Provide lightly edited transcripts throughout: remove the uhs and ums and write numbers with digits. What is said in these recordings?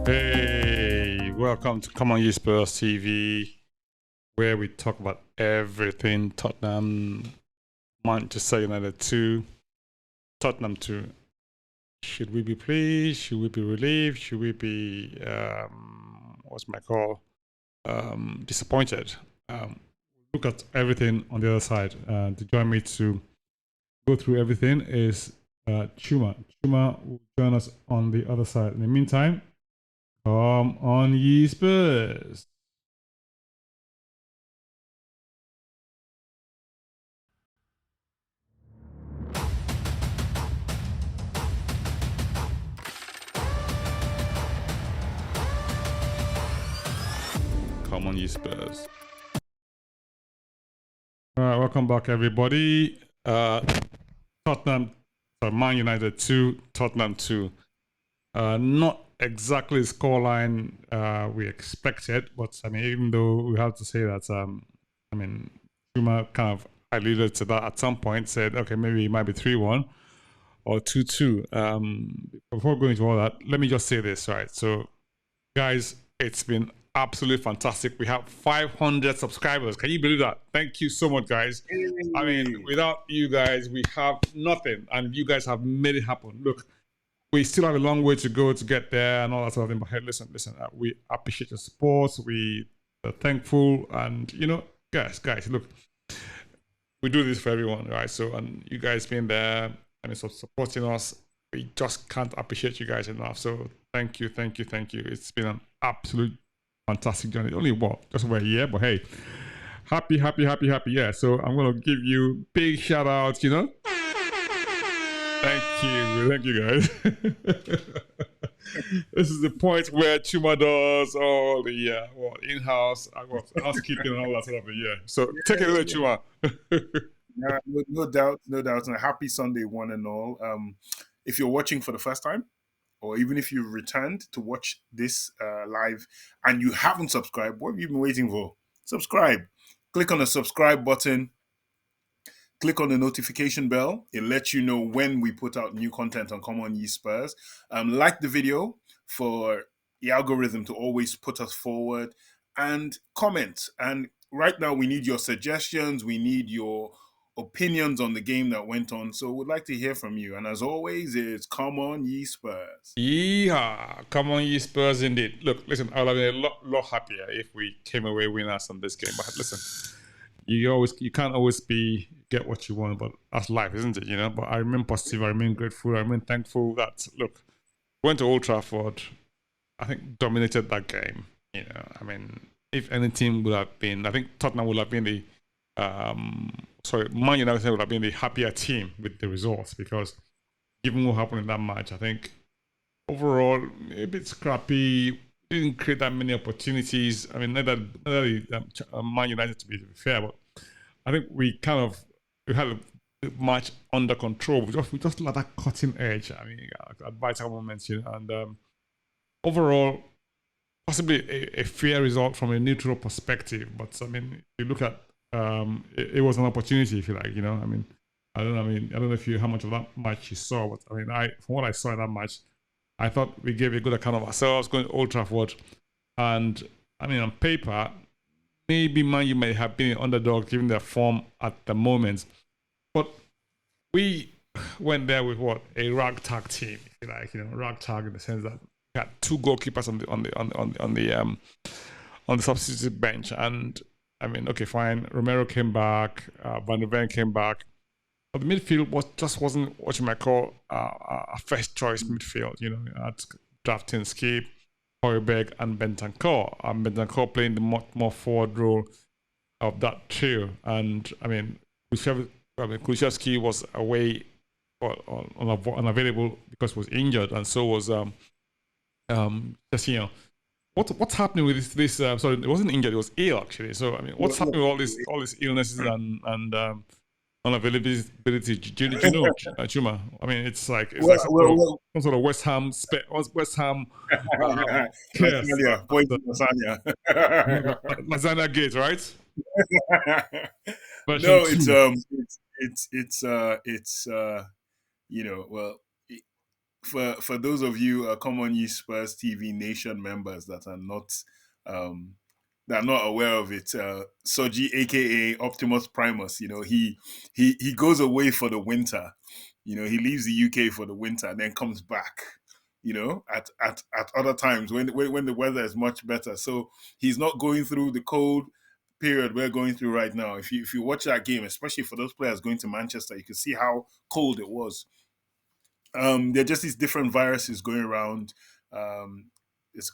Hey, welcome to Come On You Spurs TV, where we talk about everything Tottenham, Manchester United 2, Tottenham 2. Should we be pleased? Should we be relieved? Should we be, what's my call, disappointed? Look at everything on the other side. To join me to go through everything is Chuma. Chuma will join us on the other side. In the meantime, come on, ye Spurs. Come on, ye Spurs. All right, welcome back, everybody. Tottenham, Man United 2, Tottenham 2. Not exactly the scoreline we expected, but I mean, even though we have to say that, I mean, Schumer kind of alluded to that at some point, said, okay, maybe it might be 3-1 or 2-2. Before going into all that, let me just say this, right? So, guys, it's been absolutely fantastic. We have 500 subscribers. Can you believe that? Thank you so much, guys. I mean, without you guys, we have nothing, and you guys have made it happen. Look, we still have a long way to go to get there and all that sort of thing. But hey, listen, we appreciate your support. We are thankful, and you know, guys, look, we do this for everyone, right? So, and you guys being there and supporting us, we just can't appreciate you guys enough. So, thank you. It's been an absolute fantastic journey. Only what, just over a year, but hey, happy. Yeah. So I'm gonna give you big shout outs. You know, thank you guys. This is the point where Chuma does all the in-house housekeeping and all that sort of thing. Yeah. So take it away, Chuma. No doubt. And a happy Sunday, one and all. If you're watching for the first time, or even if you've returned to watch this live and you haven't subscribed, what have you been waiting for? Subscribe. Click on the subscribe button. Click on the notification bell. It lets you know when we put out new content on Come On Ye Spurs. Like the video for the algorithm to always put us forward, and comment. And right now we need your suggestions. We need your opinions on the game that went on. So we'd like to hear from you. And as always, it's Come On Ye Spurs. Yeah, come on, ye Spurs, indeed. Look, listen, I would have been a lot happier if we came away winners on this game. But listen, you can't always get what you want, but that's life, isn't it? You know. But I remain positive. I remain grateful. I remain thankful that look, went to Old Trafford. I think dominated that game. You know, I mean, if any team would have been, I think Tottenham would have been the Man United would have been the happier team with the results, because given what happened in that match, I think overall a bit scrappy. Didn't create that many opportunities. I mean, not that Man United, to be fair, but I think we had a match under control. We just like that cutting edge. I mean, at vital moments, you know, and overall, possibly a fair result from a neutral perspective. But I mean, you look at it was an opportunity, if you like, you know. I mean, I don't know if you how much of that match you saw, but I mean, from what I saw in that match, I thought we gave a good account of ourselves going to Old Trafford. And I mean, on paper, maybe Man U may have been an underdog given their form at the moment. But we went there with what? A ragtag team, if you like, you know, ragtag in the sense that we had two goalkeepers on the substitute bench. And I mean, okay, fine. Romero came back, Van der Ven came back. But the midfield wasn't what you might call a first choice midfield. You know, at drafting Skip, Højbjerg, and Bentancur. And Bentancur playing the more forward role of that trio. And I mean, Kulusevski was away or unavailable because he was injured, and so was Sessegnon. What's happening with this? Sorry, it wasn't injured; it was ill actually. So I mean, what's happening with all these illnesses and unavailability? Do you know, Chuma? I mean, it's like some sort of West Ham curse. Lasagna. Lasagna gate, right? No, it's you know, well, for those of you Common Use Spurs TV Nation members um, that are not aware of it, Soji, aka Optimus Primus, he goes away for the winter. He leaves the UK for the winter and then comes back. At other times when the weather is much better. So he's not going through the cold period we're going through right now. If you watch that game, especially for those players going to Manchester, you can see how cold it was. There are just these different viruses going around. It's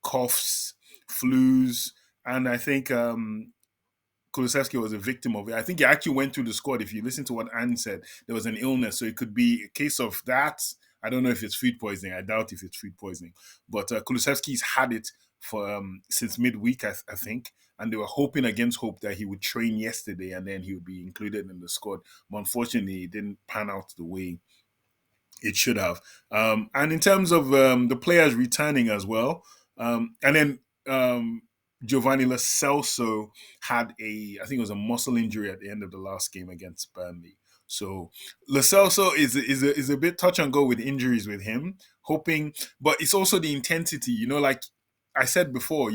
coughs, flus, and I think Kulusevski was a victim of it. I think he actually went through the squad. If you listen to what Anne said, there was an illness, so it could be a case of that. I don't know if it's food poisoning. I doubt if it's food poisoning. But Kulusevski's had it for since midweek, I think, and they were hoping against hope that he would train yesterday and then he would be included in the squad. But unfortunately, it didn't pan out the way it should have. And in terms of the players returning as well, and then Giovanni Lo Celso had I think it was a muscle injury at the end of the last game against Burnley. So Lo Celso is a bit touch and go with injuries with him, hoping, but it's also the intensity. Like I said before,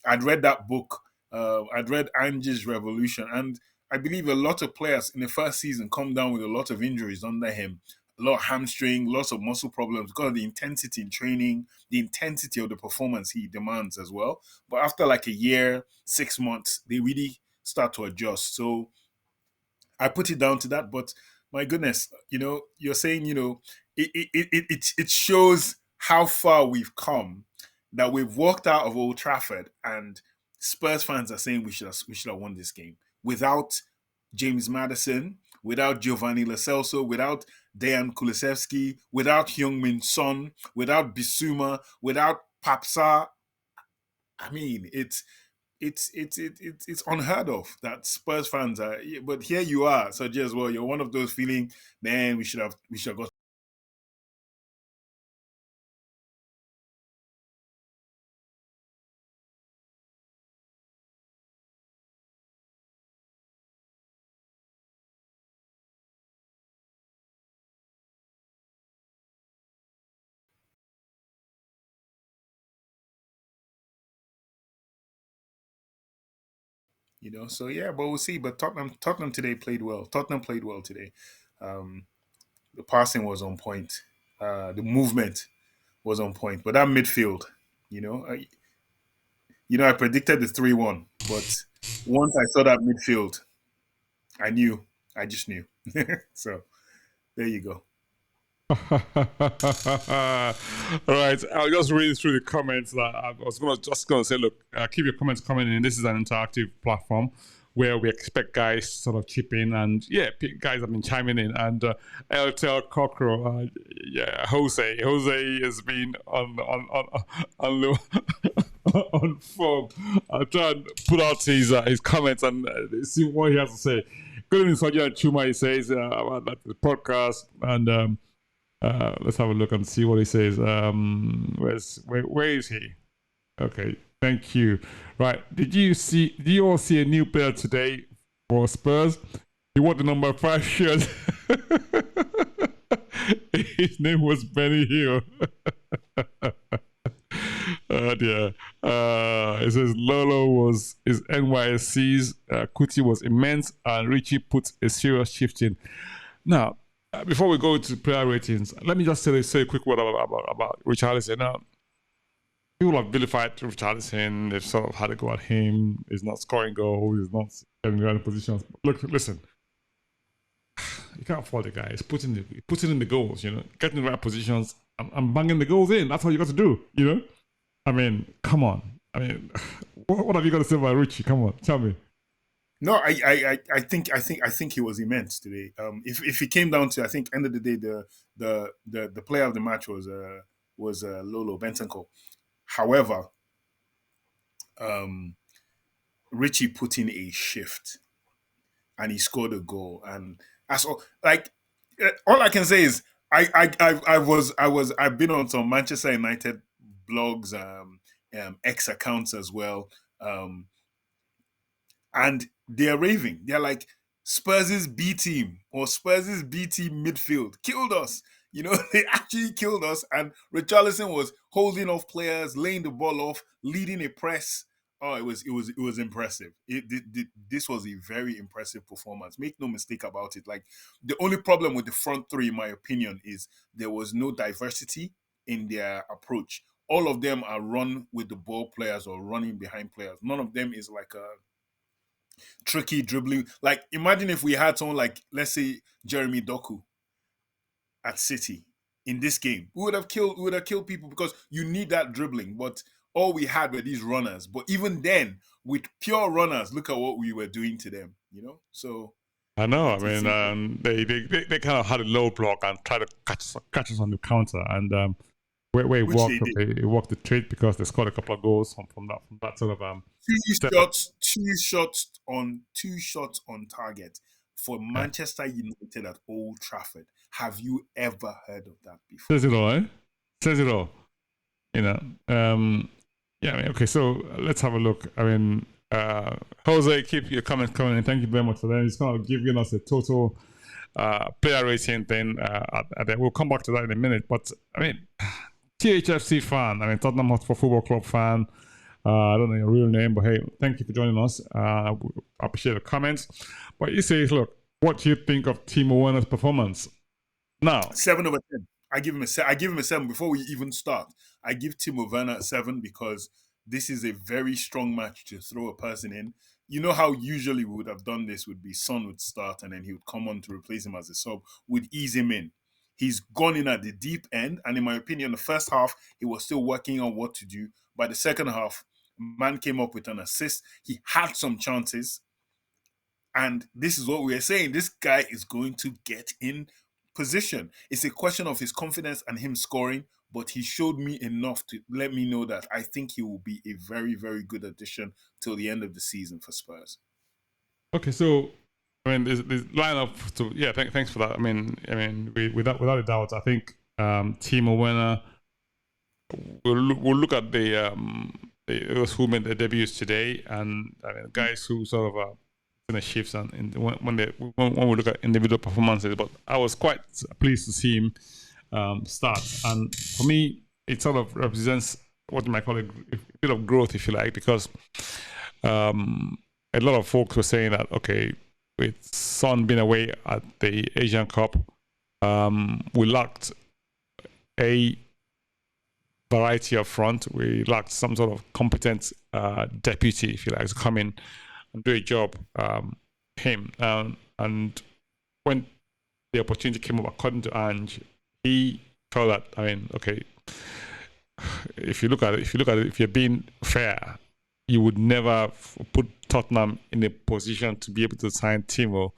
I'd read that book. I'd read Ange's Revolution, and I believe a lot of players in the first season come down with a lot of injuries under him, a lot of hamstring, lots of muscle problems because of the intensity in training, the intensity of the performance he demands as well. But after like a year, 6 months, they really start to adjust. So I put it down to that. But my goodness, you're saying, it shows how far we've come, that we've walked out of Old Trafford and Spurs fans are saying we should have won this game without James Maddison, without Giovanni Lo Celso, without Dejan Kulusevski, without Heung-min Son, without Bissouma, without Papsa. I mean, it's unheard of that Spurs fans are. But here you are, so as well. You're one of those feeling, man, we should have got. So yeah, but we'll see. But Tottenham today played well. Tottenham played well today. Um, the passing was on point. The movement was on point. But that midfield, you know, I, I predicted the 3-1, but once I saw that midfield, I knew. I just knew. So there you go. Right, I'll just read through the comments. That I was gonna say, look, keep your comments coming in. This is an interactive platform where we expect guys to sort of chip in, and yeah, guys have been chiming in. And Eltel Cockro, yeah, Jose has been on form. I'll try and put out his comments and see what he has to say. Good evening, Sonia Chuma. He says about the podcast, and let's have a look and see what he says. Where is he? Okay, thank you. Right, did you all see a new player today for Spurs? He wore the number 5 shirt. His name was Benny Hill. Oh dear. It says Lolo is NYSC's Kuti was immense, and Richie put a serious shift in. Now, before we go to player ratings, let me just say a quick word about Richarlison. Now, people have vilified Richarlison. They've sort of had a go at him. He's not scoring goals. He's not getting the right positions. Look, listen. You can't fault the guy. He's putting in the goals. Getting the right positions and banging the goals in. That's all you got to do. I mean, come on. I mean, what have you got to say about Richie? Come on, tell me. No, I think he was immense today. If it came down to, I think end of the day, the player of the match was Lolo Bentancur. However, Richie put in a shift, and he scored a goal. And as all, all I can say is I've been on some Manchester United blogs, X accounts as well. And they're raving. They're like, Spurs' B team or Spurs' B team midfield killed us. You know, they actually killed us. And Richarlison was holding off players, laying the ball off, leading a press. Oh, it was impressive. This was a very impressive performance. Make no mistake about it. Like, the only problem with the front three, in my opinion, is there was no diversity in their approach. All of them are run with the ball players or running behind players. None of them is like a tricky dribbling. Like, imagine if we had someone like, let's say, Jeremy Doku at City in this game. We would have killed people, because you need that dribbling. But all we had were these runners. But even then, with pure runners, look at what we were doing to them. So I know. I it's mean, they kind of had a low block and tried to catch us on the counter, and where it which worked, they did. okay, it worked the trade because they scored a couple of goals from that sort of step. Two shots on target for Yeah. Manchester United at Old Trafford. Have you ever heard of that before? Says it all, eh? Says it all. You know. Yeah. I mean, okay. So let's have a look. I mean, Jose, keep your comments coming, and thank you very much for that. It's kind of giving us a total player rating thing. We'll come back to that in a minute. But I mean, THFC fan. I mean, Tottenham Hotspur Football Club fan. I don't know your real name, but hey, thank you for joining us. I appreciate the comments. But you say, look, what do you think of Timo Werner's performance? Now, 7/10. I give him a 7 before we even start. I give Timo Werner a 7 because this is a very strong match to throw a person in. You know how usually we would have done this would be Son would start and then he would come on to replace him as a sub, would ease him in. He's gone in at the deep end, and in my opinion, the first half he was still working on what to do. By the second half, man came up with an assist. He had some chances, and this is what we are saying. This guy is going to get in position. It's a question of his confidence and him scoring, but he showed me enough to let me know that I think he will be a very, very good addition till the end of the season for Spurs. okay, so I mean, there's lineup. So yeah, thanks for that. I mean, without a doubt, I think Timo Werner. We'll look at those who made their debuts today, and I mean, guys who sort of in the shifts and when we look at individual performances. But I was quite pleased to see him start, and for me, it sort of represents what you might call a bit of growth, if you like, because a lot of folks were saying that, okay, with Son being away at the Asian Cup, we lacked a variety up front. We lacked some sort of competent deputy, if you like, to come in and do a job. And when the opportunity came up, according to Ange, he felt that, I mean, okay, if you're being fair, you would never put Tottenham in a position to be able to sign Timo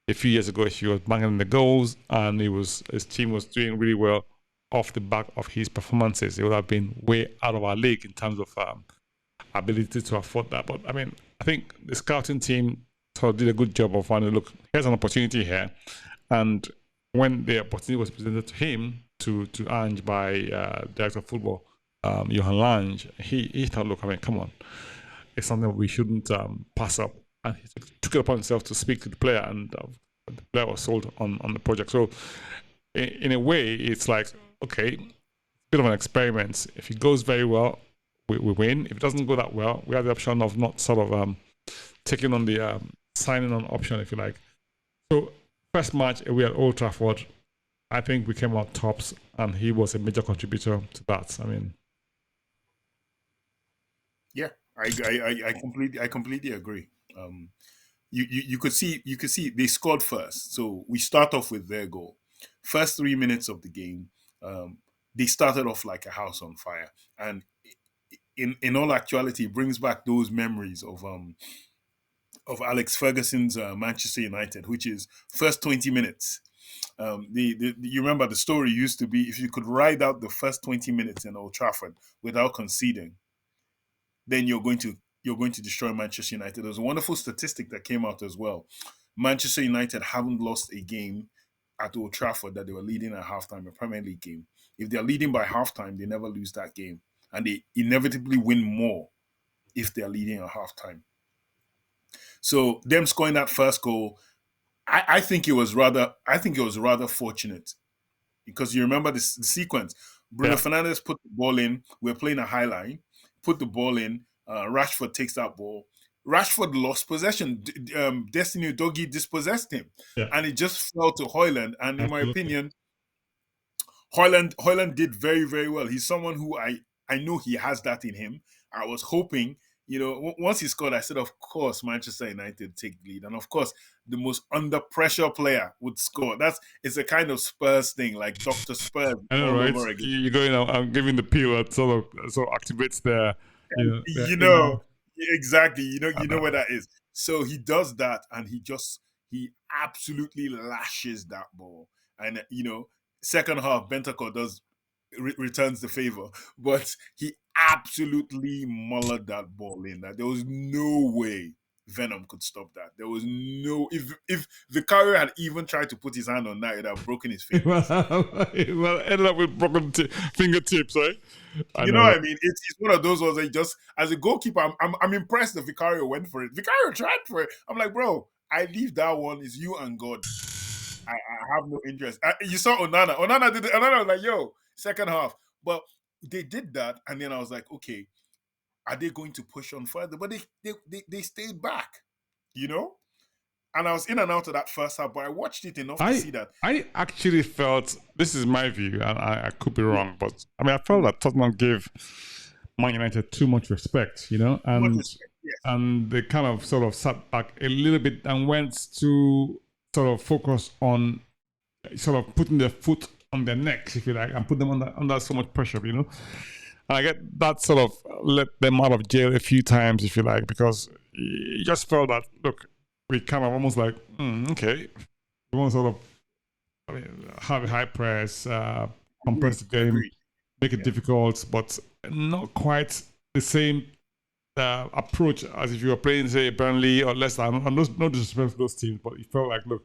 a few years ago. He was banging the goals, and his team was doing really well off the back of his performances. It would have been way out of our league in terms of ability to afford that. But I mean, I think the scouting team sort of did a good job of finding, look, here's an opportunity here. And when the opportunity was presented to him, to Ange by Director of Football, Johan Lange, he thought, look, I mean, come on, it's something we shouldn't pass up. And he took it upon himself to speak to the player, and the player was sold on the project. So in a way, it's like, okay, bit of an experiment. If it goes very well, we win. If it doesn't go that well, we have the option of not sort of taking on the signing on option, if you like. So first match we at Old Trafford, I think we came out tops, and he was a major contributor to that. I mean, yeah, I completely agree. You could see they scored first, so we start off with their goal. First 3 minutes of the game, they started off like a house on fire, and in all actuality, it brings back those memories of Alex Ferguson's Manchester United, which is first 20 minutes. You remember the story used to be, if you could ride out the first 20 minutes in Old Trafford without conceding, then you're going to destroy Manchester United. There's a wonderful statistic that came out as well. Manchester United haven't lost a game at Old Trafford that they were leading at halftime, a Premier League game. If they're leading by halftime, they never lose that game. And they inevitably win more if they're leading at halftime. So them scoring that first goal, I think it was rather fortunate. because you remember the sequence. Bruno Fernandes put the ball in. We're playing a high line. Put the ball in. Rashford takes that ball. Rashford lost possession. Destiny Udogie dispossessed him, and it just fell to Højlund. And in my opinion, Højlund did very, very well. He's someone who I know he has that in him. I was hoping, once he scored, I said, of course, Manchester United take the lead. And of course, the most under pressure player would score. It's a kind of Spurs thing, like Dr. Spurs all over again. You're going, I'm giving the peel that sort of activates their, exactly. You know where that is. So he does that, and he absolutely lashes that ball. And second half, Bentancur returns the favor, but he absolutely mullered that ball in. That there was no way Venom could stop that. There was no if Vicario had even tried to put his hand on that, it would have broken his finger. Well, ended up with broken fingertips, right? You know what I mean? It's one of those ones that just, as a goalkeeper, I'm impressed that Vicario went for it. Vicario tried for it. I'm like, bro, I leave that one. It's you and God. I have no interest. You saw Onana. Onana did it. Onana was like, yo, second half. But they did that, and then I was like, okay, are they going to push on further? But they stayed back, And I was in and out of that first half, but I watched it enough to see that. I actually felt, this is my view, and I could be wrong, but I felt that Tottenham gave Man United too much respect, and they kind of sort of sat back a little bit and went to sort of focus on sort of putting their foot on their necks, if you like, and put them under so much pressure, And I get that sort of let them out of jail a few times, if you like, because you just felt that, look, we kind of almost like, okay, we want to sort of have a high press, compress the game, make it difficult, but not quite the same approach as if you were playing, say, Burnley or Leicester. No disrespect to those teams, but you felt like, look,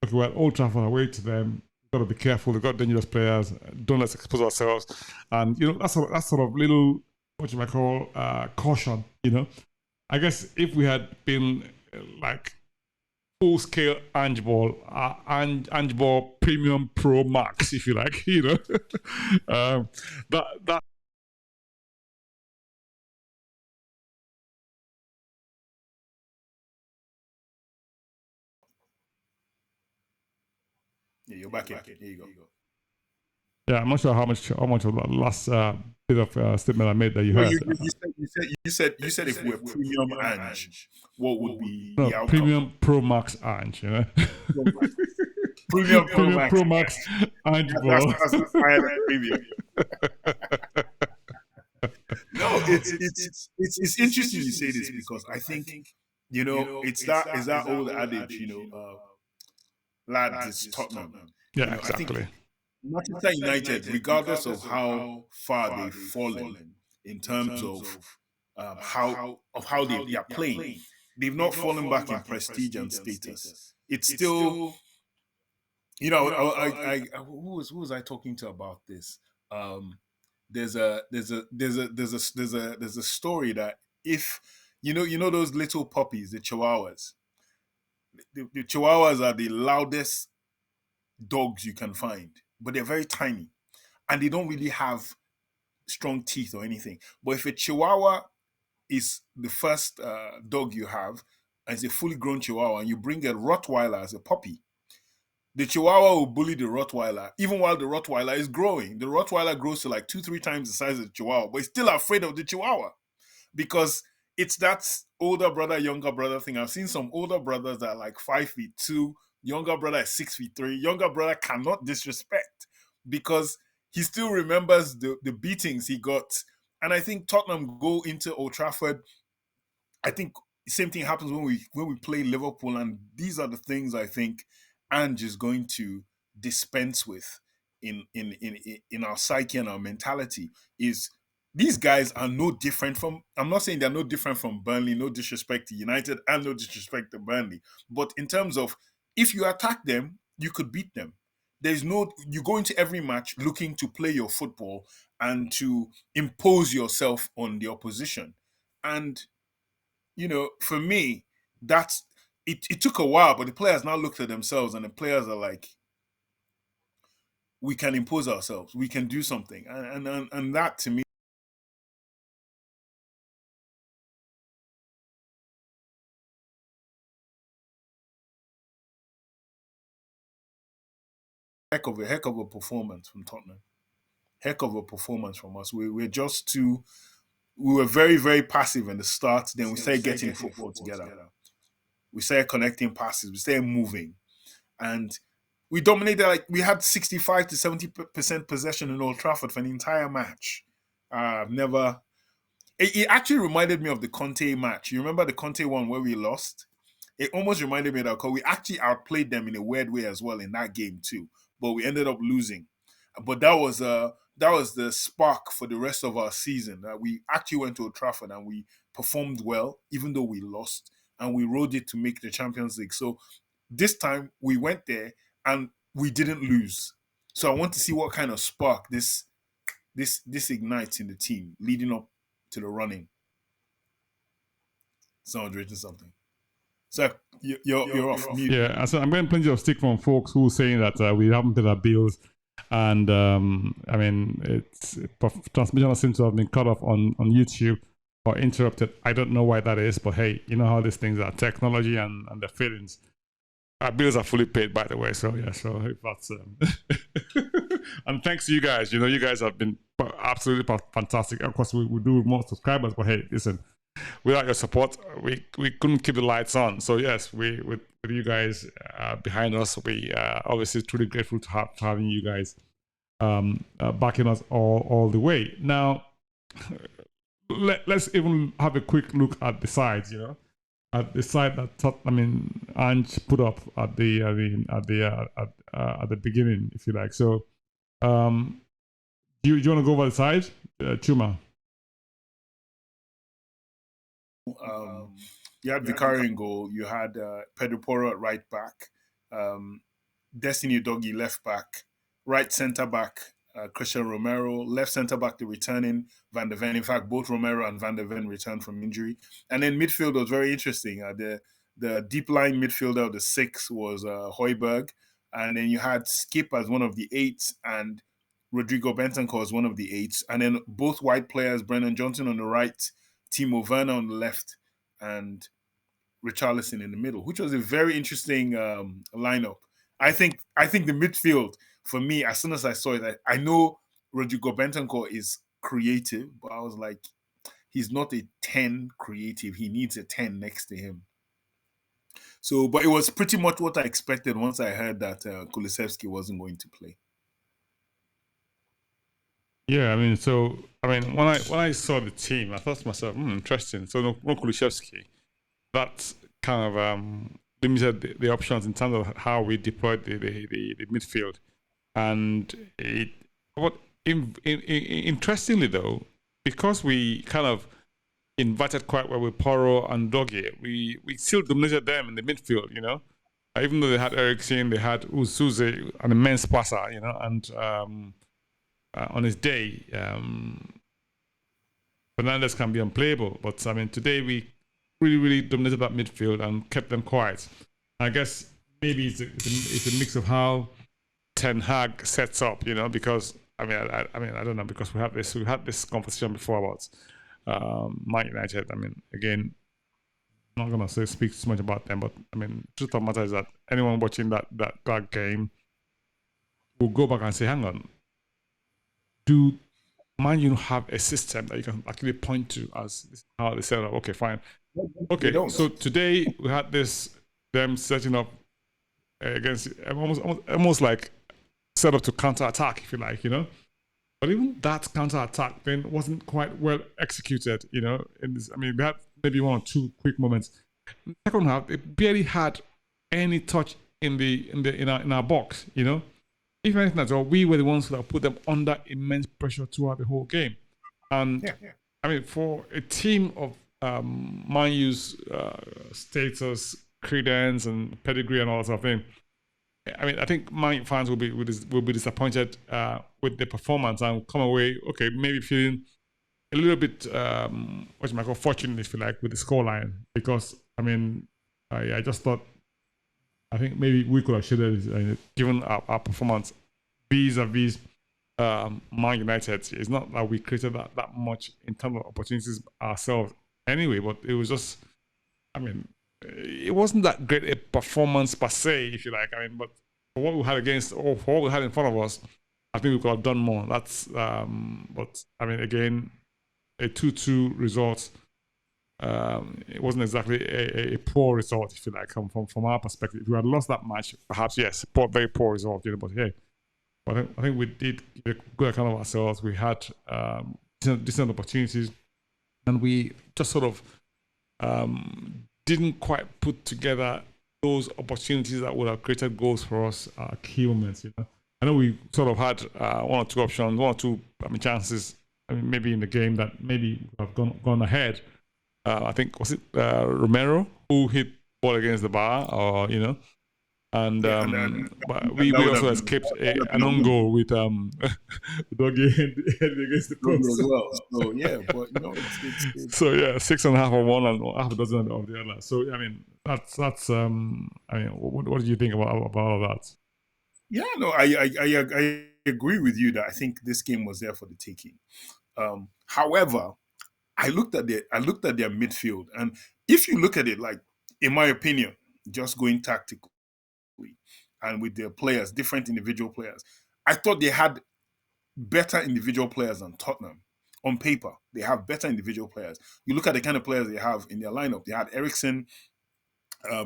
okay, we're at Old Trafford, away to them. We've got to be careful. They've got dangerous players. Don't let's expose ourselves. And that's sort of little, what you might call caution. I guess if we had been like full scale Ange Ball Premium Pro Max, if you like, that. Yeah, you're back in. Here you go. Yeah, I'm not sure how much of that last bit of statement I made that you heard. You said if we're premium Ange, what would be the outcome? Premium Pro Max Ange, Premium Pro Max Ange Ball. That's higher than premium. No, it's interesting you say this, because I think it's that old adage, lads, it's Tottenham. Yeah, exactly. Manchester United, regardless of how far they've fallen in terms of how they are playing, they've not fallen back in prestige and status. It's still, who was I talking to about this? There's a story that if those little puppies, the Chihuahuas, the Chihuahuas are the loudest dogs you can find, but they're very tiny and they don't really have strong teeth or anything. But if a Chihuahua is the first dog you have, as a fully grown Chihuahua, and you bring a Rottweiler as a puppy, the Chihuahua will bully the Rottweiler, even while the Rottweiler is growing. The Rottweiler grows to like 2-3 times the size of the Chihuahua, but it's still afraid of the Chihuahua because it's that older brother, younger brother thing. I've seen some older brothers that are like 5'2", younger brother is 6'3". Younger brother cannot disrespect because he still remembers the beatings he got. And I think Tottenham go into Old Trafford. I think the same thing happens when we play Liverpool, and these are the things I think Ange is going to dispense with in our psyche and our mentality. Is these guys are no different from, I'm not saying they're no different from Burnley, no disrespect to United and no disrespect to Burnley, but in terms of, if you attack them, you could beat them. You go into every match looking to play your football and to impose yourself on the opposition. And, for me, it took a while, but the players now looked at themselves and the players are like, we can impose ourselves. We can do something, and that to me, heck of a performance from Tottenham. Heck of a performance from us. We're just too. We were very, very passive in the start. Then we started getting football together. We started connecting passes. We started moving, and we dominated. Like we had 65 to 70% possession in Old Trafford for an entire match. I've never. It actually reminded me of the Conte match. You remember the Conte one where we lost? It almost reminded me of that because we actually outplayed them in a weird way as well in that game too. But we ended up losing. But that was the spark for the rest of our season. We actually went to Old Trafford and we performed well, even though we lost, and we rode it to make the Champions League. So this time we went there and we didn't lose. So I want to see what kind of spark this ignites in the team leading up to the running. Someone's written something. So you're off mute. Yeah, so I'm getting plenty of stick from folks who are saying that we haven't paid our bills, and I mean, it's transmission seems to have been cut off on YouTube or interrupted. I don't know why that is, but hey, you know how these things are, technology and the feelings. Our bills are fully paid, by the way. So yeah, so if that's and thanks to you guys. You know, you guys have been absolutely fantastic. Of course, we do more subscribers, but hey, listen. Without your support, we couldn't keep the lights on. So yes, with you guys behind us, we obviously truly grateful to having you guys backing us all the way. Now, let's even have a quick look at the sides. You know, at the side that Ange put up at the beginning, if you like. So, do you want to go over the side, Chuma? You had Vicario in goal. You had Pedro Porro at right back, Destiny Udogie left back, right centre back Christian Romero, left centre back the returning Van der Ven. In fact, both Romero and Van der Ven returned from injury. And then midfield was very interesting. The deep line midfielder of the 6 was Højbjerg, and then you had Skip as one of the 8s and Rodrigo Bentancur as one of the 8s, and then both wide players, Brennan Johnson on the right, Timo Werner on the left, and Richarlison in the middle, which was a very interesting lineup. I think the midfield, for me, as soon as I saw it, I know Rodrigo Bentancur is creative, but I was like, he's not a 10 creative. He needs a 10 next to him. So, but it was pretty much what I expected once I heard that Kulusevski wasn't going to play. Yeah, I mean, when I saw the team, I thought to myself, interesting. So no Kulusevski. That kind of limited the options in terms of how we deployed the midfield. And interestingly though, because we kind of invited quite well with Porro and Dogie, we still dominated them in the midfield, you know. Even though they had Eriksen, they had Uzuze, an immense passer, you know, and on his day, Fernandes can be unplayable. But I mean, today we really dominated that midfield and kept them quiet. I guess maybe it's a mix of how Ten Hag sets up, you know, because I don't know, because we had this conversation before about Man United. I mean, again, I'm not gonna speak too much about them, but I mean, truth of the matter is that anyone watching that game will go back and say, hang on, do Man U have a system that you can actually point to as this is how they set up? Okay, fine. Okay, so today we had them setting up against almost like set up to counter attack, if you like, you know. But even that counter attack then wasn't quite well executed, you know. We had maybe 1 or 2 quick moments. In the second half, it barely had any touch in our box, you know. If anything at all, we were the ones that put them under immense pressure throughout the whole game. And I mean, for a team of Man U's status, credence, and pedigree, and all that sort of thing, I mean, I think Man U fans will be disappointed with the performance and come away, okay, maybe feeling a little bit what you might call fortunate, if you like, with the scoreline. Because I mean, I just thought, I think maybe we could have shaded given our performance vis-a-vis Man United. It's not that we created that much in terms of opportunities ourselves anyway, but it was just, I mean, it wasn't that great a performance per se, if you like. I mean, but for what we had against, or for what we had in front of us, I think we could have done more. That's, but I mean, again, a 2-2 result. It wasn't exactly a poor result, if you like, from our perspective. If we had lost that match, perhaps yes, very poor result. But hey, I think we did give a good account of ourselves. We had decent opportunities, and we just sort of didn't quite put together those opportunities that would have created goals for us, key moments. I know we sort of had one or two options, one or two chances. I mean, maybe in the game that maybe have gone ahead. I think was it Romero who hit ball against the bar, or and but we also escaped an own goal with Doggy against the post as well. So yeah, but it's so yeah, 6.5 of one and half a dozen of the other. So I mean, that's I mean, what do you think about all of that? Yeah, no, I agree with you that I think this game was there for the taking. However, I looked at their midfield, and if you look at it, like in my opinion, just going tactically and with their players, different individual players, I thought they had better individual players than Tottenham. On paper, they have better individual players. You look at the kind of players they have in their lineup. They had Eriksen,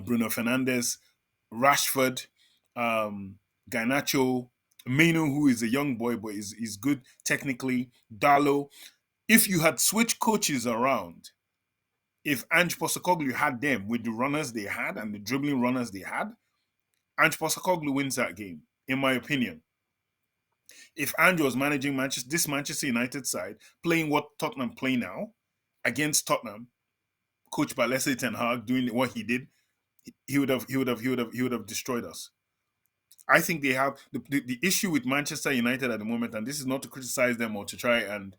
Bruno Fernandes, Rashford, Garnacho, Meno, who is a young boy but is good technically, Darlow. If you had switched coaches around, if Ange Postecoglou had them with the runners they had and the dribbling runners they had, Ange Postecoglou wins that game, in my opinion. If Ange was managing this Manchester United side, playing what Tottenham play now, against Tottenham, coached by let's say Ten Hag, doing what he did, he would have destroyed us. I think they have the issue with Manchester United at the moment, and this is not to criticize them or to try and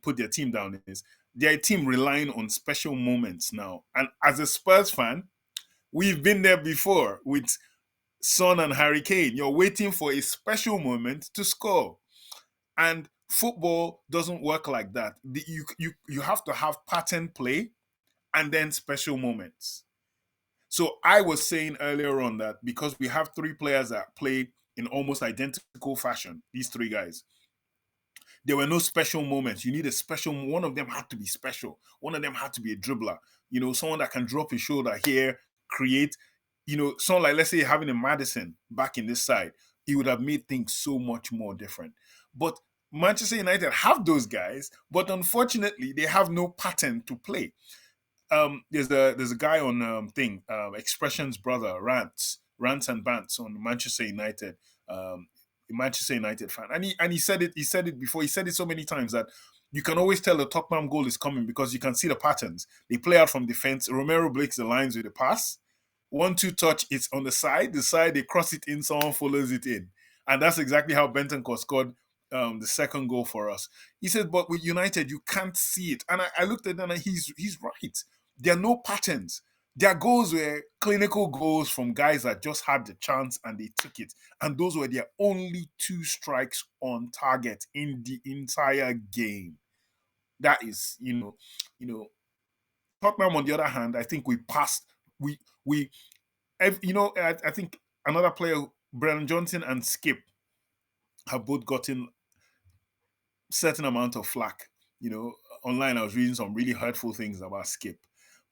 put their team down, is their team relying on special moments now. And as a Spurs fan, we've been there before with Son and Harry Kane. You're waiting for a special moment to score. And football doesn't work like that. You have to have pattern play and then special moments. So I was saying earlier on that because we have three players that play in almost identical fashion, these three guys, there were no special moments. You need a special, one of them had to be special. One of them had to be a dribbler. Someone that can drop his shoulder here, create, someone like, let's say, having a Madison back in this side, he would have made things so much more different. But Manchester United have those guys, but unfortunately, they have no pattern to play. There's a guy on Expression's brother, Rants and Bants on Manchester United, Manchester United fan, and he said it before. He said it so many times that you can always tell the Tottenham goal is coming because you can see the patterns. They play out from defense. Romero breaks the lines with a pass. 1-2 touch, it's on the side. The side, they cross it in, someone follows it in. And that's exactly how Bentancur scored the second goal for us. He said, but with United, you can't see it. And I looked at that and he's right. There are no patterns. Their goals were clinical goals from guys that just had the chance and they took it. And those were their only 2 strikes on target in the entire game. That is, Tottenham, on the other hand, I think we passed. I think another player, Brennan Johnson and Skip, have both gotten certain amount of flack. Online I was reading some really hurtful things about Skip.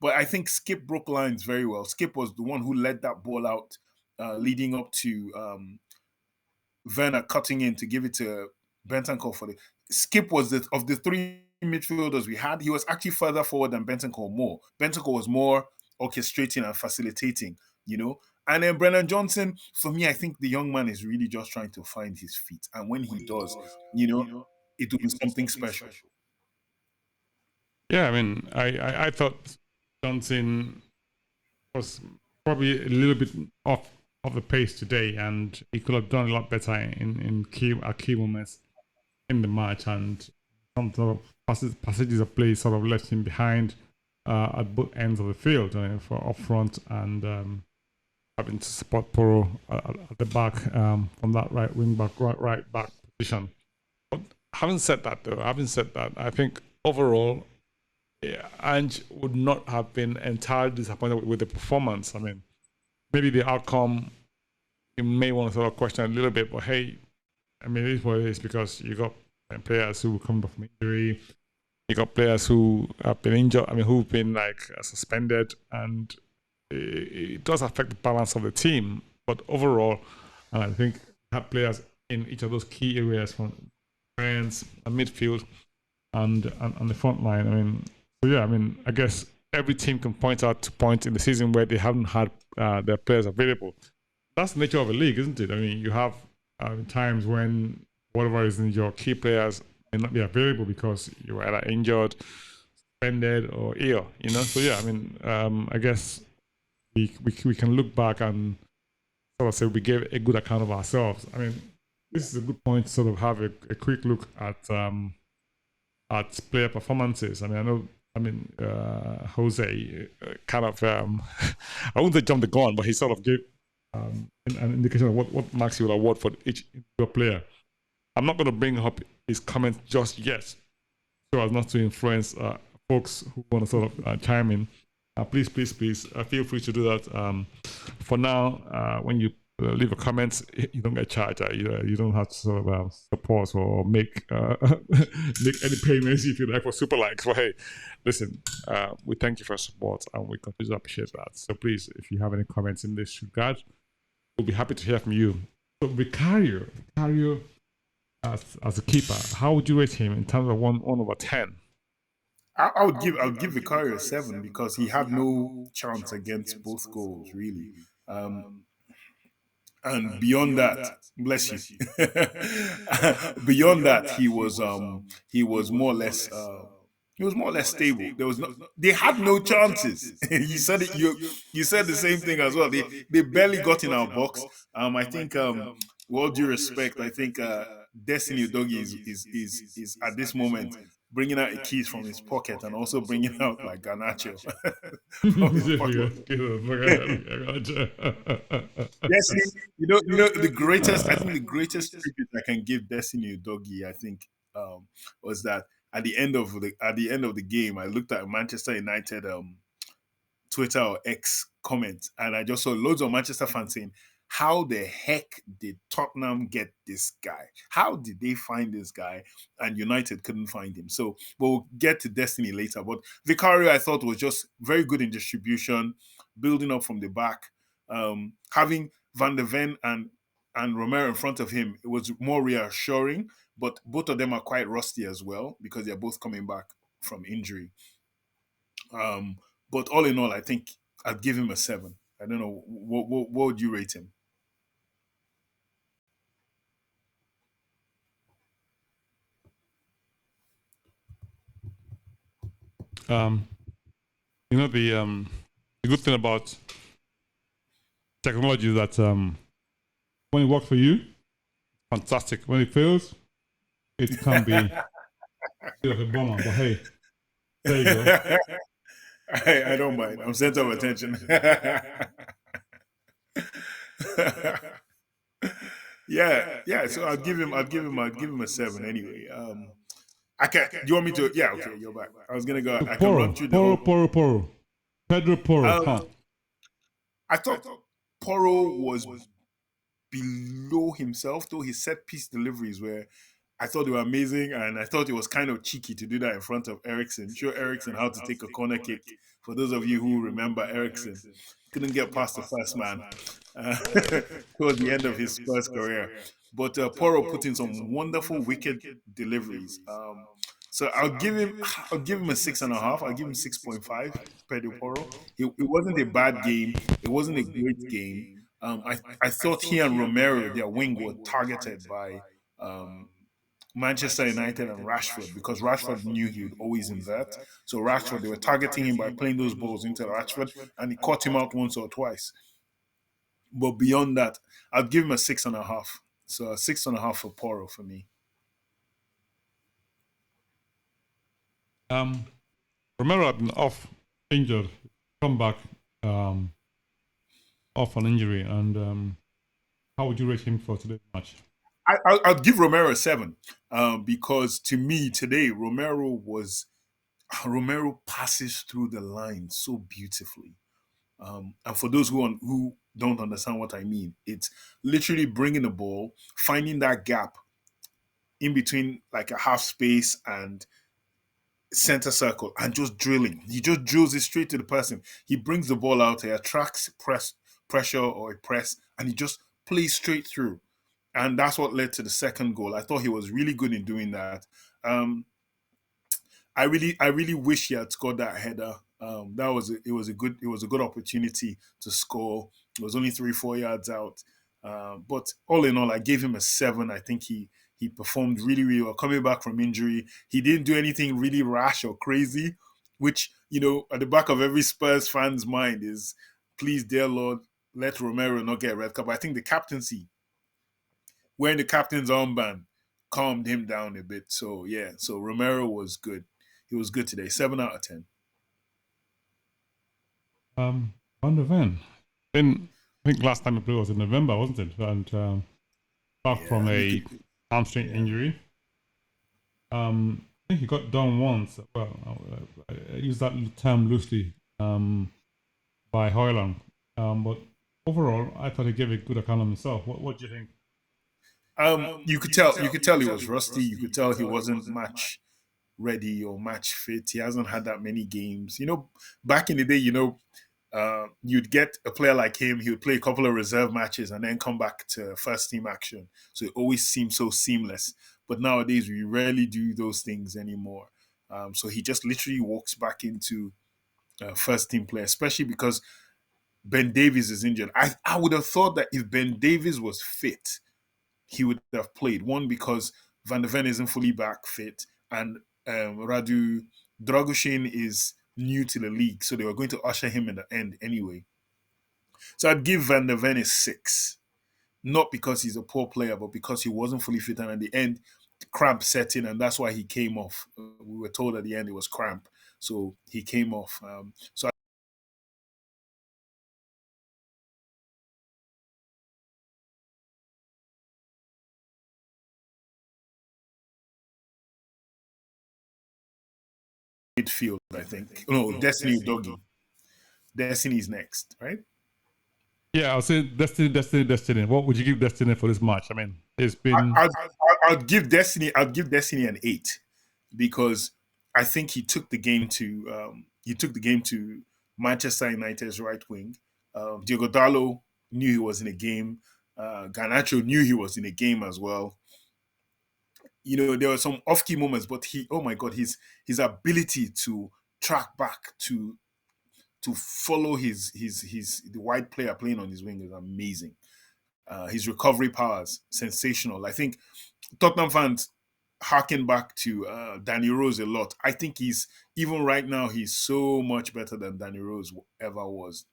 But I think Skip broke lines very well. Skip was the one who led that ball out, leading up to Werner cutting in to give it to Bentancur for the. Skip was of the 3 midfielders we had, he was actually further forward than Bentancur more. Bentancur was more orchestrating and facilitating, And then Brennan Johnson, for me, I think the young man is really just trying to find his feet. And when he does, it will be something special. Yeah, I mean, I thought Johnson was probably a little bit off the pace today, and he could have done a lot better in key moments in the match, and some sort of passages of play sort of left him behind at both ends of the field, for up front and having to support Poro at the back from that right wing back, right back position. But having said that, I think overall, Ange would not have been entirely disappointed with the performance. I mean, maybe the outcome you may want to sort of question a little bit, but hey, I mean, it is what it is because you got players who come back from injury. You got players who have been injured. I mean, who've been like suspended, and it does affect the balance of the team. But overall, I think have players in each of those key areas from defense and midfield and the front line. I mean, so yeah, I mean, I guess every team can point out to points in the season where they haven't had their players available. That's the nature of a league, isn't it? I mean, you have times when whatever reason your key players may not be available because you were either injured, suspended, or ill. You know, so yeah, I mean, I guess we can look back and sort of say we gave a good account of ourselves. I mean, this is a good point to sort of have a quick look at player performances. I mean, Jose kind of I wouldn't say jumped the gun, but he sort of gave an indication of what marks he will award for each individual player. I'm not going to bring up his comments just yet, so as not to influence folks who want to sort of chime in. Please feel free to do that. For now, when you leave a comment, you don't get charged. You don't have to sort of support or make any payments if you like for super likes. But hey, listen, we thank you for your support and we continue to appreciate that. So please, if you have any comments in this regard, we'll be happy to hear from you. So Vicario as a keeper, how would you rate him in terms of 1/10? I would give Vicario a 7 because he had no chance against both goals, really. And beyond that, bless you. Beyond that, he was more or less stable. There was no, they had no chances. You said it. You said the same thing as well. They barely got in our box. I think with all due respect, I think Destiny Udogie is at this moment bringing out the keys from his pocket and also bringing out like Garnacho from his pocket. Destiny, the greatest. I think the greatest tribute I can give Destiny Udogie, I think, was that at the end of the game, I looked at Manchester United Twitter or X comment, and I just saw loads of Manchester fans saying, "How the heck did Tottenham get this guy? How did they find this guy?" And United couldn't find him. So we'll get to Destiny later. But Vicario, I thought, was just very good in distribution, building up from the back, having Van der Ven and Romero in front of him. It was more reassuring. But both of them are quite rusty as well because they're both coming back from injury. But all in all, I think I'd give him a 7. I don't know. What would you rate him? The good thing about technology is that when it works for you, fantastic. When it fails, it can be a bit of a bummer. But hey, there you go. I don't mind. I'm center of attention. Yeah. So I'd give him a 7 anyway. I can't. Do you want me to? Yeah. Okay. You're back. I was gonna go. I can run through the whole. Poro. Pedro Poro. I thought Poro was below himself, though his set piece deliveries were, I thought they were amazing, and I thought it was kind of cheeky to do that in front of Ericsson. Show Ericsson how to take a corner kick. For those of you who remember Ericsson, couldn't get past the first man towards the end of his Spurs career. But Poro put in some wonderful, wicked deliveries. So I'll give him a 6.5. I'll give him 6.5. Pedro Poro. It wasn't a bad game. It wasn't a great game. I thought he and Romero, their wing, were targeted by Manchester United and Rashford because Rashford knew he would always invert. So Rashford, they were targeting him by playing those balls into Rashford, and he caught him out once or twice. But beyond that, I'd give him a 6.5. So a 6.5 for Poro for me. Romero had been off, injured, come back. off an injury. And how would you rate him for today's match? I'll give Romero a 7 because to me today Romero passes through the line so beautifully. And for those who don't understand what I mean, it's literally bringing the ball, finding that gap in between like a half space and center circle, and just drilling. He just drills it straight to the person. He brings the ball out, he attracts pressure or a press, and he just plays straight through. And that's what led to the second goal. I thought he was really good in doing that. I really wish he had scored that header. It was a good opportunity to score. It was only 3-4 yards out, but all in all, I gave him a 7. I think he performed really well coming back from injury. He didn't do anything really rash or crazy, which at the back of every Spurs fan's mind is, please, dear Lord, let Romero not get a red card. But I think the captaincy, wearing the captain's armband, calmed him down a bit. So yeah, so Romero was good. He was good today. 7 out of 10. Van der Ven. I think last time he played was in November, wasn't it? And back from a hamstring injury. I think he got done once. Well, I use that term loosely by Hoyland. But overall, I thought he gave a good account of himself. What do you think? You could tell he was rusty. You could tell he wasn't match ready or match fit. He hasn't had that many games. Back in the day, you'd get a player like him. He would play a couple of reserve matches and then come back to first team action. So it always seemed so seamless. But nowadays, we rarely do those things anymore. So he just literally walks back into first team play, especially because Ben Davies is injured. I would have thought that if Ben Davies was fit, he would have played. One, because Van de Ven isn't fully back fit, and Radu Dragoshin is new to the league, so they were going to usher him in the end anyway. So I'd give Van de Ven a 6. Not because he's a poor player, but because he wasn't fully fit, and at the end, cramp set in, and that's why he came off. We were told at the end it was cramp, so he came off. So midfield, I think. No, Destiny Doggy. Destiny's next, right? Yeah, I'll say Destiny. What would you give Destiny for this match? I mean, it's been. I'd give Destiny an 8 because I think he took the game to Manchester United's right wing. Diogo Dallo knew he was in a game. Garnacho knew he was in a game as well. There were some off-key moments, but oh my God, his ability to track back to follow the wide player playing on his wing is amazing. His recovery powers sensational. I think Tottenham fans harken back to Danny Rose a lot. I think even right now he's so much better than Danny Rose ever was.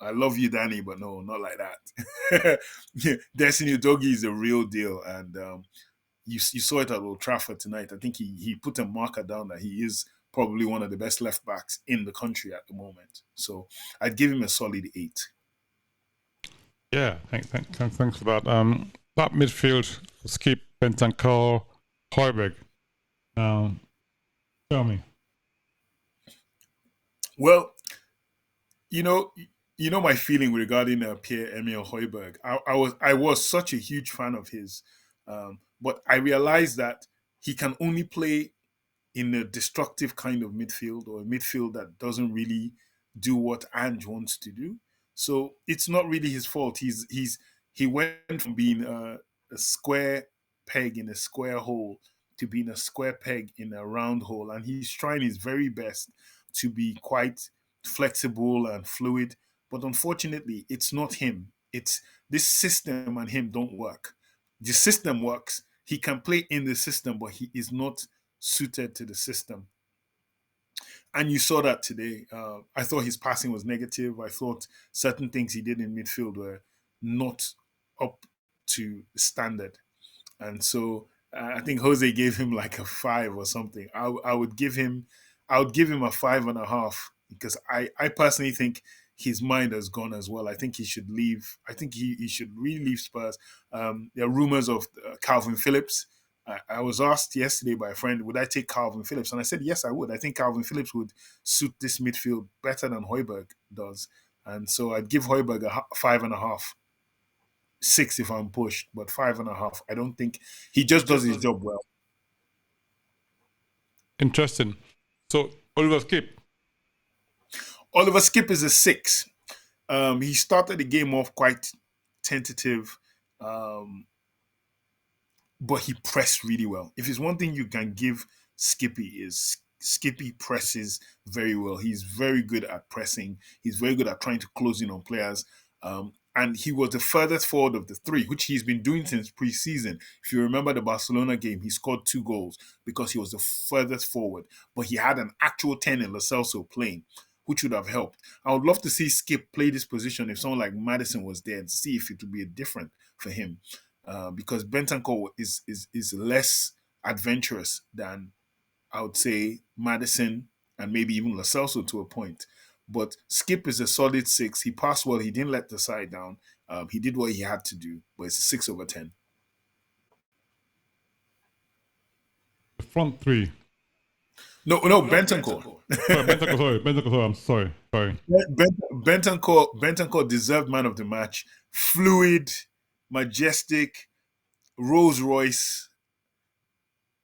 I love you, Danny, but no, not like that. Destiny Doggy is a real deal, and you saw it at Old Trafford tonight. I think he put a marker down that he is probably one of the best left backs in the country at the moment. So I'd give him a solid 8. Yeah, thanks for that. That midfield, Skip, Bentancur, Højbjerg. Now, tell me. Well, you know my feeling regarding Pierre-Emile Højbjerg. I was such a huge fan of his, but I realized that he can only play in a destructive kind of midfield, or a midfield that doesn't really do what Ange wants to do. So it's not really his fault. He went from being a square peg in a square hole to being a square peg in a round hole, and he's trying his very best to be quite flexible and fluid. But unfortunately, it's not him. It's this system and him don't work. The system works. He can play in the system, but he is not suited to the system. And you saw that today. I thought his passing was negative. I thought certain things he did in midfield were not up to standard. And so I think Jose gave him like a 5 or something. I would give him a 5.5 because I personally think his mind has gone as well. I think he should leave. I think he should really leave Spurs. There are rumors of Calvin Phillips. I was asked yesterday by a friend, would I take Calvin Phillips? And I said, yes, I would. I think Calvin Phillips would suit this midfield better than Højbjerg does. And so I'd give Højbjerg a 5.5, 6 if I'm pushed, but 5.5. I don't think he just does his job well. Interesting. So Oliver Skip. Oliver Skip is a 6. He started the game off quite tentative, but he pressed really well. If it's one thing you can give Skippy is Skippy presses very well. He's very good at pressing. He's very good at trying to close in on players. And he was the furthest forward of the 3, which he's been doing since preseason. If you remember the Barcelona game, he scored 2 goals because he was the furthest forward. But he had an actual 10 in Lo Celso playing, which would have helped. I would love to see Skip play this position if someone like Maddison was there and see if it would be different for him. Because Bentancur is less adventurous than, I would say, Maddison and maybe even Lo Celso to a point. But Skip is a solid 6. He passed well. He didn't let the side down. He did what he had to do. But it's a 6/10. The front 3. No, Bentancur. Bentancur, I'm sorry. Bentancur deserved man of the match. Fluid, majestic, Rolls Royce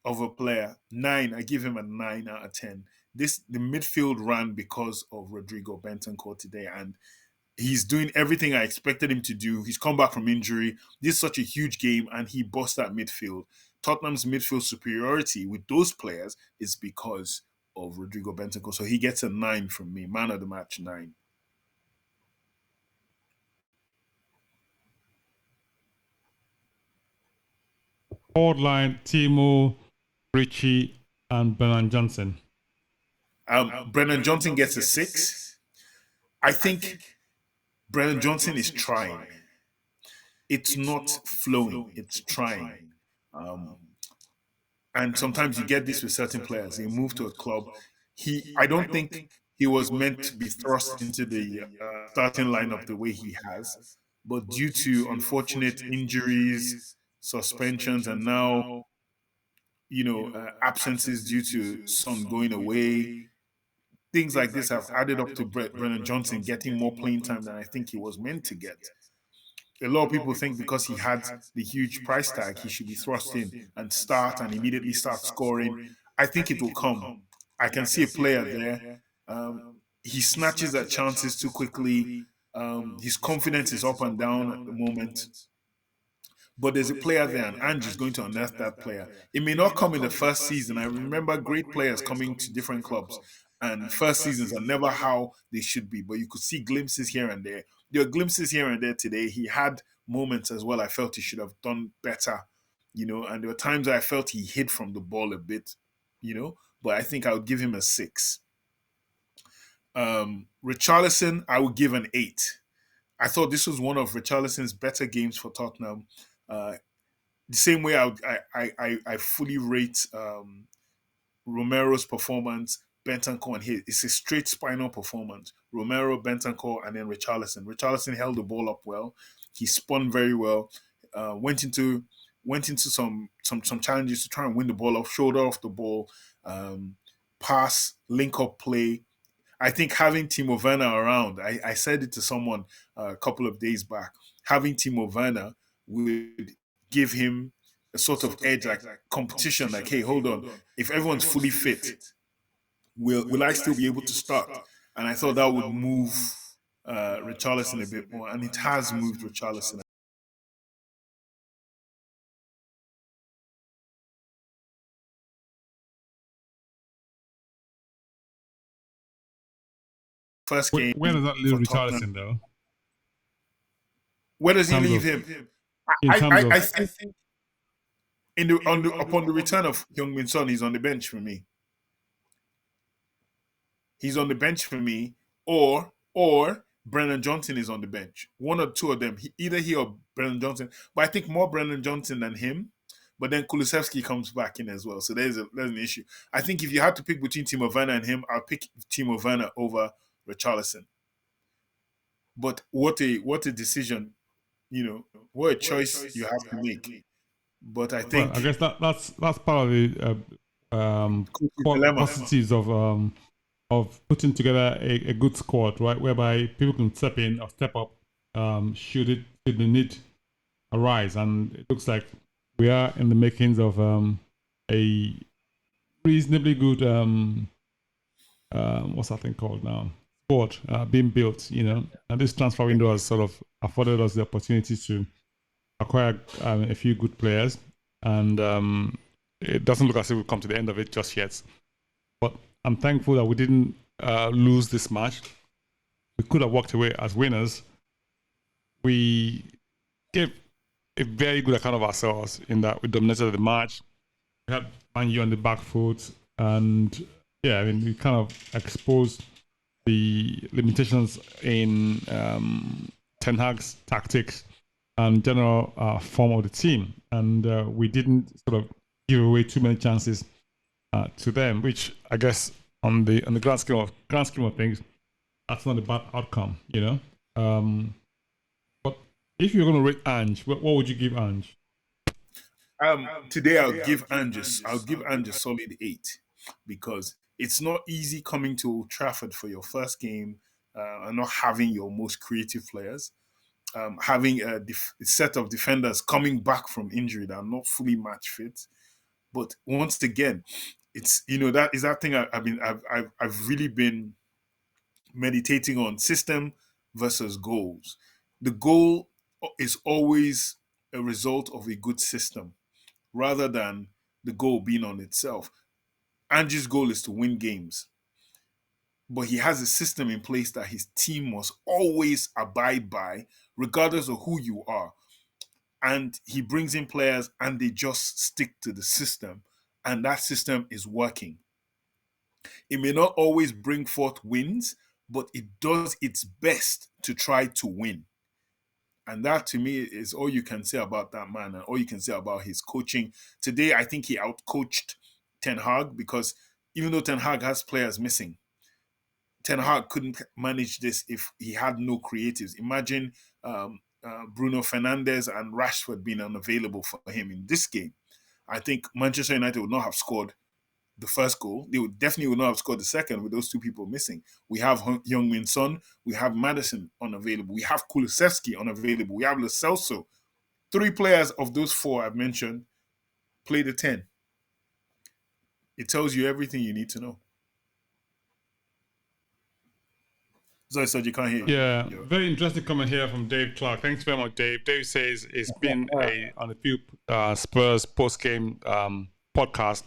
of a player. 9. I give him a 9/10. The midfield ran because of Rodrigo Bentancur today, and he's doing everything I expected him to do. He's come back from injury. This is such a huge game, and he bossed that midfield. Tottenham's midfield superiority with those players is because of Rodrigo Bentancur. So he gets a 9 from me. Man of the match, 9. Forward line, Timo, Richie, and Brennan Johnson. Brennan Johnson gets a 6. I think Brennan Johnson is trying. It's not flowing. It's trying. And sometimes you get this with certain players. They move to a club. I don't think he was meant to be thrust into the starting lineup the way he has. But due to unfortunate injuries, suspensions, and now, absences due to Son going away, things like this have added up to Brennan Johnson getting more playing time than I think he was meant to get. A lot of people think because he had the huge price tag, he should be thrust in and start and immediately start scoring. I think it will come. I can see a player there. He snatches at chances too quickly. His confidence is up and down at the moment. But there's a player there, and Andrew's going to unearth that player. It may not come in the first season. I remember great players coming to different clubs, and first seasons are never how they should be. But you could see glimpses here and there. There are glimpses here and there today. He had moments as well. I felt he should have done better, and there were times I felt he hid from the ball a bit, but I think I would give him a 6. Richarlison, I would give an 8. I thought this was one of Richarlison's better games for Tottenham. The same way I fully rate Romero's performance, Bentancur and his. It's a straight spinal performance. Romero, Bentancur, and then Richarlison. Richarlison held the ball up well. He spun very well. Went into some challenges to try and win the ball off, shoulder off the ball, pass, link up play. I think having Timo Werner around, I said it to someone a couple of days back, having Timo Werner would give him a sort of edge, like competition, like, hey, hold on, if everyone's fully fit, will I still be able to start? And I thought that would move Richarlison a bit more, and it has moved Richarlison. First game. Where does that leave Richarlison, though? Where does he leave him? I think upon the return of Heung-min Son, he's on the bench for me. He's on the bench for me, or Brennan Johnson is on the bench. One or two of them, either he or Brennan Johnson. But I think more Brennan Johnson than him. But then Kulusevski comes back in as well, so there's an issue. I think if you had to pick between Timo Werner and him, I'll pick Timo Werner over Richarlison. But what a decision, what a choice you have to make. But I Well, I think guess that's part of the coach's dilemma. positives of putting together a good squad, right? Whereby people can step in or step up should the need arise. And it looks like we are in the makings of a reasonably good what's that thing called now? Squad being built, and this transfer window has sort of afforded us the opportunity to acquire a few good players, and it doesn't look as if we've come to the end of it just yet. But I'm thankful that we didn't lose this match. We could have walked away as winners. We gave a very good account of ourselves in that we dominated the match. We had Man U on the back foot, and yeah, I mean, we kind of exposed the limitations in Ten Hag's tactics and general form of the team, and we didn't sort of give away too many chances to them, which I guess on the grand scheme of things, that's not a bad outcome, but if you're going to rate Ange, what would you give Ange? Today I'll give Ange a solid 8, because it's not easy coming to Old Trafford for your first game and not having your most creative players. Having a set of defenders coming back from injury that are not fully match fit. But once again, it's that is that thing I've really been meditating on: system versus goals. The goal is always a result of a good system rather than the goal being on itself. Ange's goal is to win games, but he has a system in place that his team must always abide by, regardless of who you are. And he brings in players and they just stick to the system, and that system is working. It may not always bring forth wins, but it does its best to try to win. And that to me is all you can say about that man and all you can say about his coaching. Today, I think he outcoached Ten Hag, because even though Ten Hag has players missing, Ten Hag couldn't manage this if he had no creatives. Imagine Bruno Fernandes and Rashford being unavailable for him in this game. I think Manchester United would not have scored the first goal. They would definitely not have scored the second with those two people missing. We have Heung-min Son, we have Madison unavailable, we have Kulusevski unavailable, we have Lo Celso. 3 players of those 4 I've mentioned play the 10. It tells you everything you need to know. Sorry, Serge, you can't hear. Yeah, very interesting comment here from Dave Clark. Thanks very much, Dave. Dave says it's been on a few Spurs post-game podcast.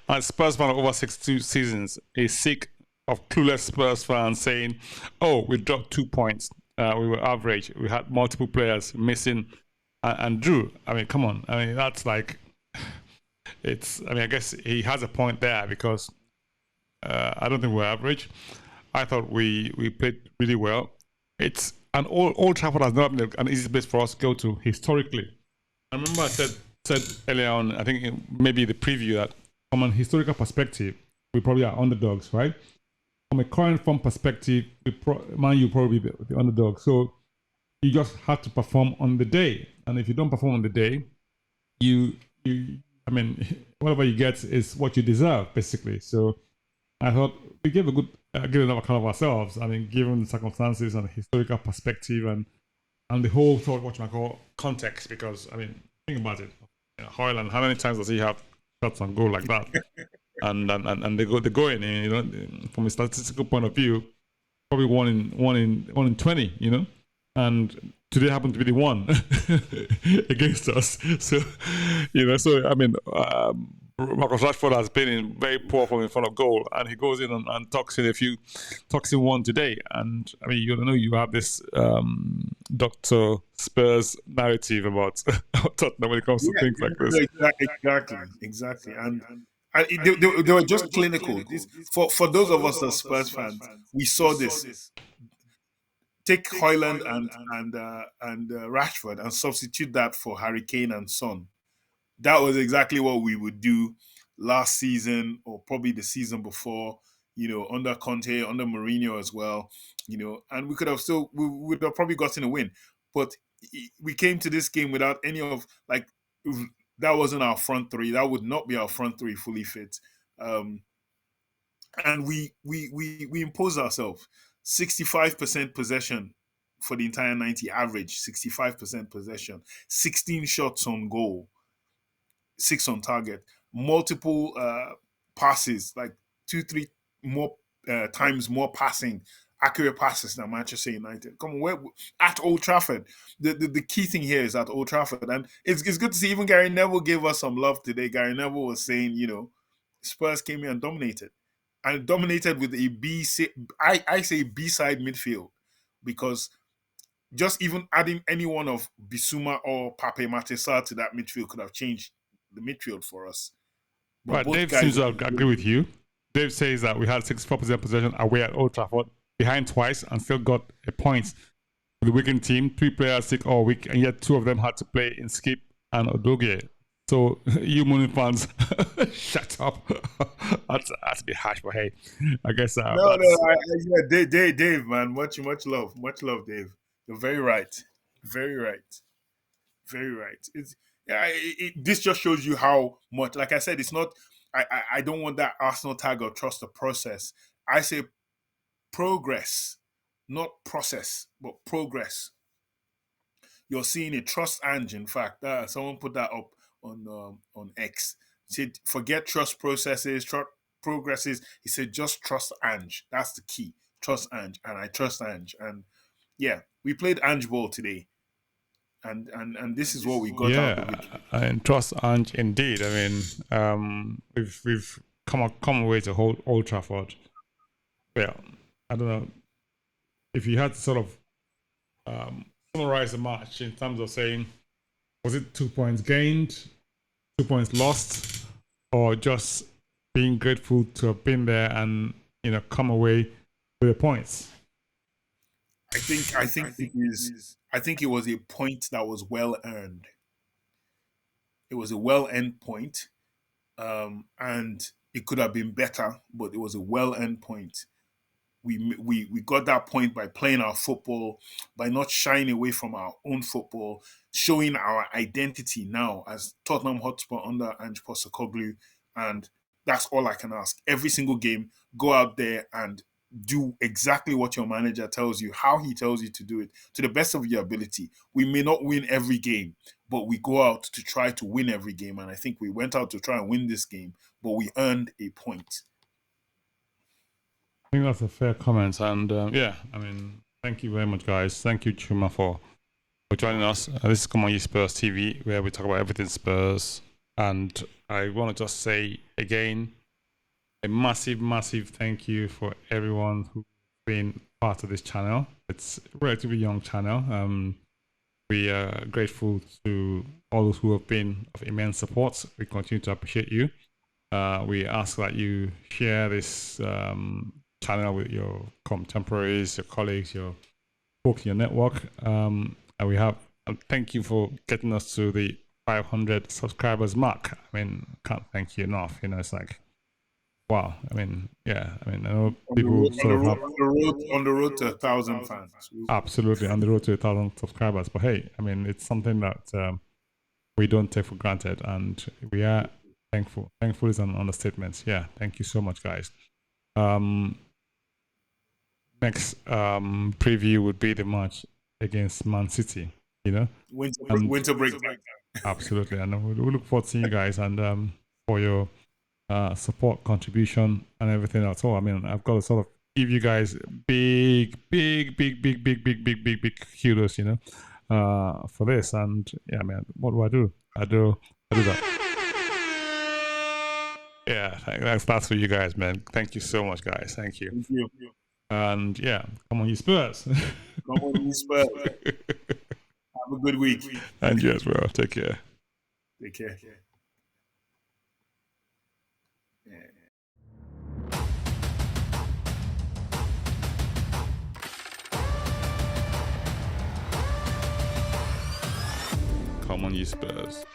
And Spurs fan of over 62 seasons is sick of clueless Spurs fans saying, "Oh, we dropped 2 points. We were average. We had multiple players missing and drew." I mean, come on. I mean, that's like, I guess he has a point there, because I don't think we're average. I thought we played really well. It's an Old Trafford has not been an easy place for us to go to historically. I remember I said earlier on, I think maybe the preview, that from an historical perspective, we probably are underdogs, right? From a current form perspective, Man U probably be the underdog. So you just have to perform on the day, and if you don't perform on the day, whatever you get is what you deserve, basically. So I thought we gave a good enough account of ourselves. I mean, given the circumstances and the historical perspective and the whole sort of what you might call context, because I mean, think about it. Højlund, how many times does he have shots on goal like that? and they go in, from a statistical point of view, probably one in 20, and today happened to be the one against us. So, I mean, Marcus Rashford has been in very poor form in front of goal, and he goes in and tucks in one today. And I mean, you have this Dr. Spurs narrative about Tottenham when it comes to things like this. Exactly. And they were just clinical. For those of us that are Spurs fans, we saw this. Take Højlund and Rashford and substitute that for Harry Kane and Son. That was exactly what we would do last season, or probably the season before. under Conte, under Mourinho as well, and we would have probably gotten a win. But we came to this game without any of, like, that wasn't our front three. That would not be our front three fully fit. And we imposed ourselves 65% possession for the entire 90, average 65% possession, 16 shots on goal, 6 on target, multiple passes, like 2-3 more times more passing, accurate passes than Manchester United. Come on, we're at Old Trafford. The key thing here is at Old Trafford, and it's good to see. Even Gary Neville gave us some love today. Gary Neville was saying, Spurs came here and dominated with a B. I say B-side midfield, because just even adding any one of Bissouma or Pape Matar to that midfield could have changed the midfield for us. But right, Dave seems to agree with you. Dave says that we had 64% possession away at Old Trafford, behind twice, and still got a point. With the weekend team, 3 players sick all week, and yet 2 of them had to play in Skip and Odogie. So, you Mooney fans, shut up. That's a bit harsh, but hey, I guess. Dave, man, much love, Dave. You're very right. This just shows you how much. Like I said, it's not. I don't want that Arsenal tag or trust the process. I say progress, not process, but progress. You're seeing a trust Ange. In fact, someone put that up on X. Said forget trust processes, trust progresses. He said just trust Ange. That's the key. Trust Ange, and I trust Ange. And yeah, we played Ange ball today. And this is what we got out of it. And trust Ange indeed. I mean, we've come away to hold Old Trafford. Well, I don't know if you had to sort of summarize the match in terms of saying, was it 2 points gained, 2 points lost, or just being grateful to have been there and come away with the points? I think it was a point that was well earned. It was a well earned point, and it could have been better, but it was a well earned point. We got that point by playing our football, by not shying away from our own football, showing our identity now as Tottenham Hotspur under Ange Postecoglou, and that's all I can ask. Every single game, go out there and do exactly what your manager tells you, how he tells you to do it, to the best of your ability. We may not win every game, but we go out to try to win every game, and I think we went out to try and win this game, but we earned a point. I think that's a fair comment, and I mean, thank you very much, guys. Thank you, Chuma, for joining us. This is Come On You Spurs TV, where we talk about everything Spurs, and I want to just say again, a massive thank you for everyone who's been part of this channel. It's a relatively young channel. We are grateful to all those who have been of immense support. We continue to appreciate you. We ask that you share this channel with your contemporaries, your colleagues, your folks in your network. And we have thank you for getting us to the 500 subscribers mark. I mean, can't thank you enough. It's like, wow. I mean, yeah. I mean, I know people on the road to 1,000 fans. Absolutely, on the road to 1,000 subscribers. But hey, I mean, it's something that we don't take for granted, and we are thankful. Thankful is an understatement. Yeah, thank you so much, guys. Next preview would be the match against Man City. Winter break. Absolutely, and we look forward to seeing you guys and for your support, contribution, and everything else. So I mean, I've got to sort of give you guys big kudos, for this. And yeah, man, what do I do? I do that. Yeah, that's for you guys, man. Thank you so much, guys. Thank you. Thank you. And yeah, come on, you Spurs. Come on, you Spurs. Have a good week. And you as well. Take care. Take care. Come on, you Spurs.